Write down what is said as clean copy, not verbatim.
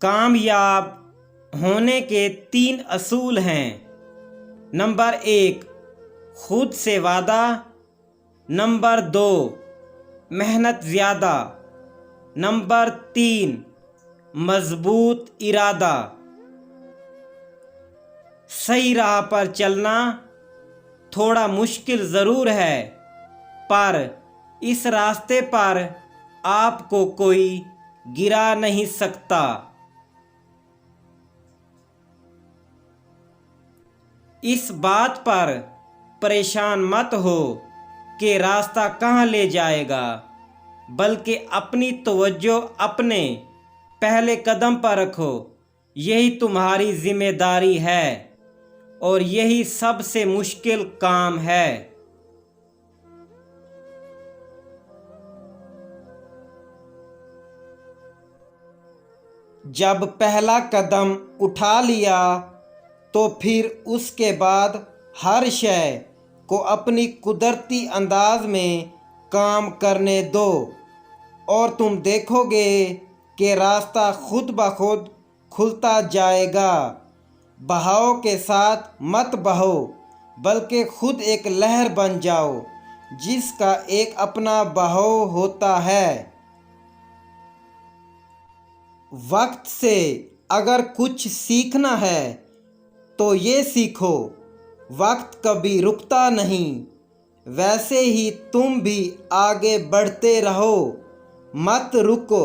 कामयाब होने के 3 असूल हैं। नंबर 1, खुद से वादा। नंबर 2, मेहनत ज़्यादा। नंबर 3, मजबूत इरादा। सही राह पर चलना थोड़ा मुश्किल ज़रूर है, पर इस रास्ते पर आपको कोई गिरा नहीं सकता। इस बात पर परेशान मत हो कि रास्ता कहाँ ले जाएगा, बल्कि अपनी तवज्जो अपने पहले कदम पर रखो। यही तुम्हारी जिम्मेदारी है और यही सबसे मुश्किल काम है। जब पहला कदम उठा लिया तो फिर उसके बाद हर शय को अपनी कुदरती अंदाज में काम करने दो और तुम देखोगे कि रास्ता खुद ब खुद खुलता जाएगा। बहाव के साथ मत बहो, बल्कि खुद एक लहर बन जाओ जिसका एक अपना बहाव होता है। वक्त से अगर कुछ सीखना है तो ये सीखो, वक्त कभी रुकता नहीं। वैसे ही तुम भी आगे बढ़ते रहो, मत रुको।